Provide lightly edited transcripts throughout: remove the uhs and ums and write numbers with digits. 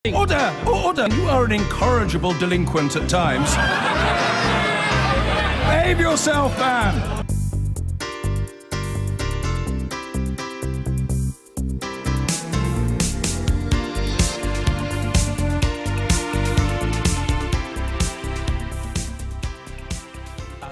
Order! Order! You are an incorrigible delinquent at times. Behave yourself, man!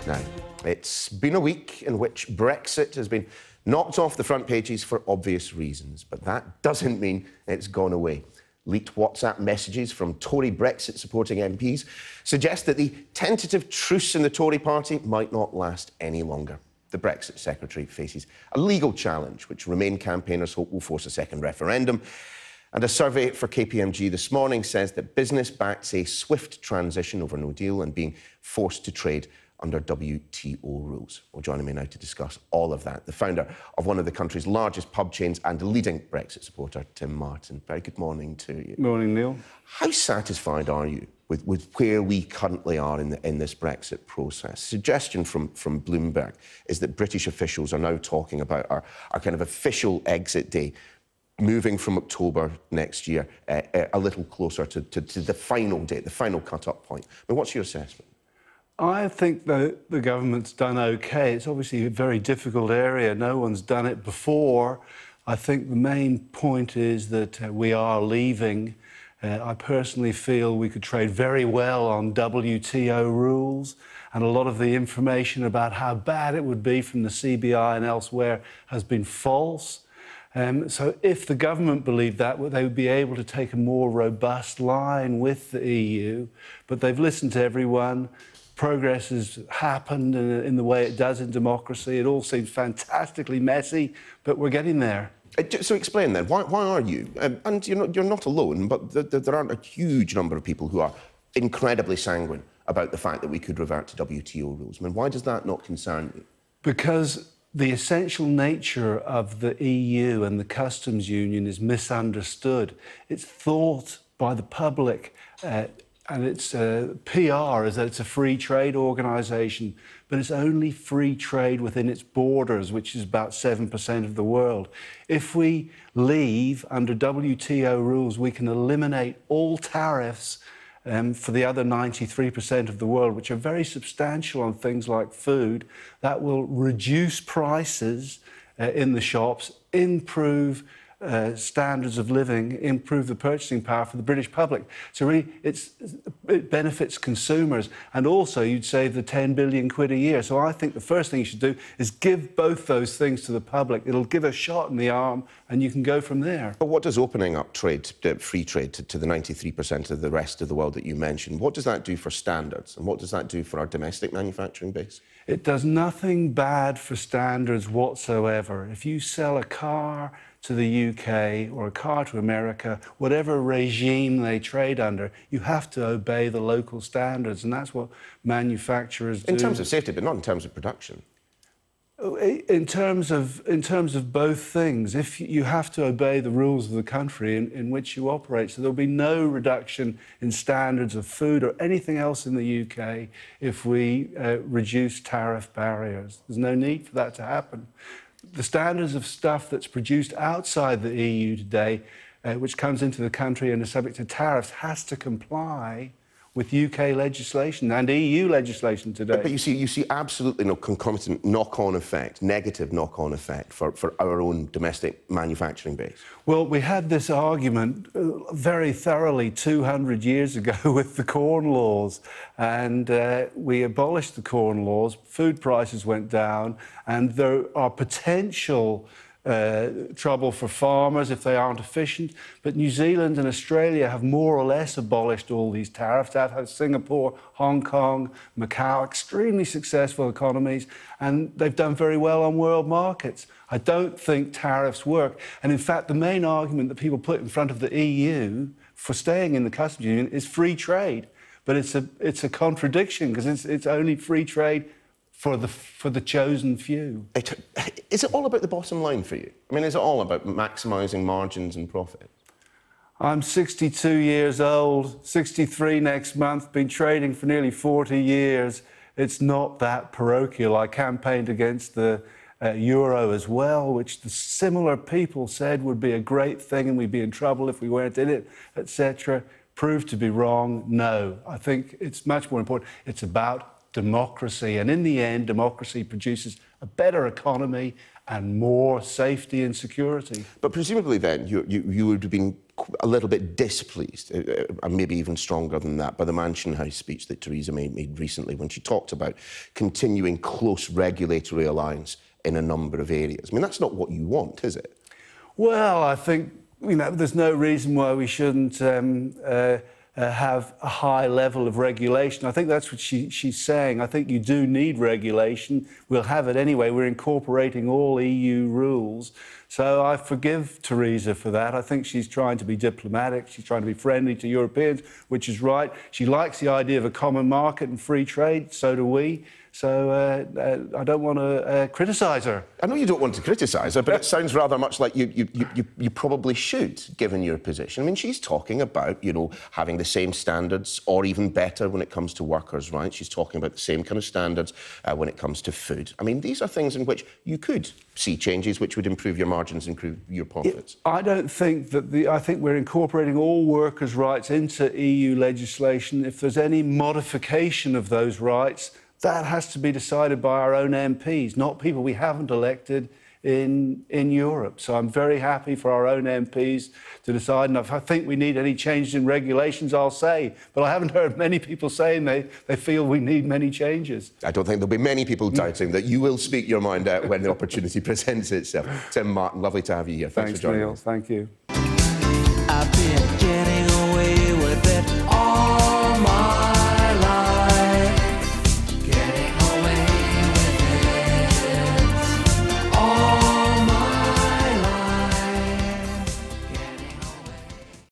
Now, it's been a week in which Brexit has been knocked off the front pages for obvious reasons, but that doesn't mean it's gone away. Leaked WhatsApp messages from Tory Brexit-supporting MPs suggest that the tentative truce in the Tory party might not last any longer. The Brexit secretary faces a legal challenge, which Remain campaigners hope will force a second referendum. And a survey for KPMG this morning says that business backs a swift transition over no deal and being forced to trade under WTO rules. Well, joining me now to discuss all of that, the founder of one of the country's largest pub chains and a leading Brexit supporter, Tim Martin. Very good morning to you. Morning, Neil. How satisfied are you with where we currently are in this Brexit process? Suggestion from Bloomberg is that British officials are now talking about our kind of official exit day, moving from October next year a little closer to the final date, the final cut-off point. I mean, what's your assessment? I think the government's done OK. It's obviously a very difficult area. No one's done it before. I think the main point is that we are leaving. I personally feel we could trade very well on WTO rules, and a lot of the information about how bad it would be from the CBI and elsewhere has been false. So if the government believed that, they would be able to take a more robust line with the EU. But they've listened to everyone. Progress has happened in the way it does in democracy. It all seems fantastically messy, but we're getting there. So explain then, why are you? And you're not alone, but there aren't a huge number of people who are incredibly sanguine about the fact that we could revert to WTO rules. I mean, why does that not concern you? Because the essential nature of the EU and the customs union is misunderstood. It's thought by the public and its PR is that it's a free trade organisation, but it's only free trade within its borders, which is about 7% of the world. If we leave under WTO rules, we can eliminate all tariffs for the other 93% of the world, which are very substantial on things like food. That will reduce prices in the shops, improve standards of living, improve the purchasing power for the British public. So really, it benefits consumers, and also you'd save the 10 billion quid a year. So I think the first thing you should do is give both those things to the public. It'll give a shot in the arm, and you can go from there. But what does opening up trade, free trade, to the 93% of the rest of the world that you mentioned, what does that do for standards, and what does that do for our domestic manufacturing base? It does nothing bad for standards whatsoever. If you sell a car to the UK or a car to America, whatever regime they trade under, you have to obey the local standards, and that's what manufacturers do. In terms of safety, but not in terms of production. In terms of both things, if you have to obey the rules of the country in which you operate, so there'll be no reduction in standards of food or anything else in the UK if we reduce tariff barriers. There's no need for that to happen. The standards of stuff that's produced outside the EU today, which comes into the country and is subject to tariffs, has to comply with UK legislation and EU legislation today. But you see absolutely no concomitant knock-on effect, negative knock-on effect for our own domestic manufacturing base. Well, we had this argument very thoroughly 200 years ago with the Corn Laws, and we abolished the Corn Laws, food prices went down, and there are potential trouble for farmers if they aren't efficient. But New Zealand and Australia have more or less abolished all these tariffs. That has Singapore, Hong Kong, Macau, extremely successful economies, and they've done very well on world markets. I don't think tariffs work. And in fact, the main argument that people put in front of the EU for staying in the customs union is free trade. But it's a contradiction, because it's only free trade for the chosen few. Is it all about the bottom line for you? I mean, is it all about maximising margins and profit? I'm 62 years old, 63 next month, been trading for nearly 40 years. It's not that parochial. I campaigned against the euro as well, which the similar people said would be a great thing and we'd be in trouble if we weren't in it, etc., proved to be wrong. No, I think it's much more important. It's about democracy, and in the end, democracy produces a better economy and more safety and security. But presumably then, you would have been a little bit displeased, and maybe even stronger than that, by the Mansion House speech that Theresa May made recently when she talked about continuing close regulatory alliance in a number of areas. I mean, that's not what you want, is it? Well, I think, there's no reason why we shouldn't have a high level of regulation. I think that's what she's saying. I think you do need regulation. We'll have it anyway. We're incorporating all EU rules. So I forgive Theresa for that. I think she's trying to be diplomatic. She's trying to be friendly to Europeans, which is right. She likes the idea of a common market and free trade. So do we. So I don't want to criticise her. I know you don't want to criticise her, but it sounds rather much like you probably should, given your position. I mean, she's talking about, having the same standards or even better when it comes to workers' rights. She's talking about the same kind of standards when it comes to food. I mean, these are things in which you could see changes which would improve your margins, improve your profits. I don't think that I think we're incorporating all workers' rights into EU legislation. If there's any modification of those rights, that has to be decided by our own MPs, not people we haven't elected in Europe. So I'm very happy for our own MPs to decide. And if I think we need any changes in regulations, I'll say. But I haven't heard many people saying they feel we need many changes. I don't think there'll be many people doubting that you will speak your mind out when the opportunity presents itself. Tim Martin, lovely to have you here. Thanks for joining Neil. us. Thank you.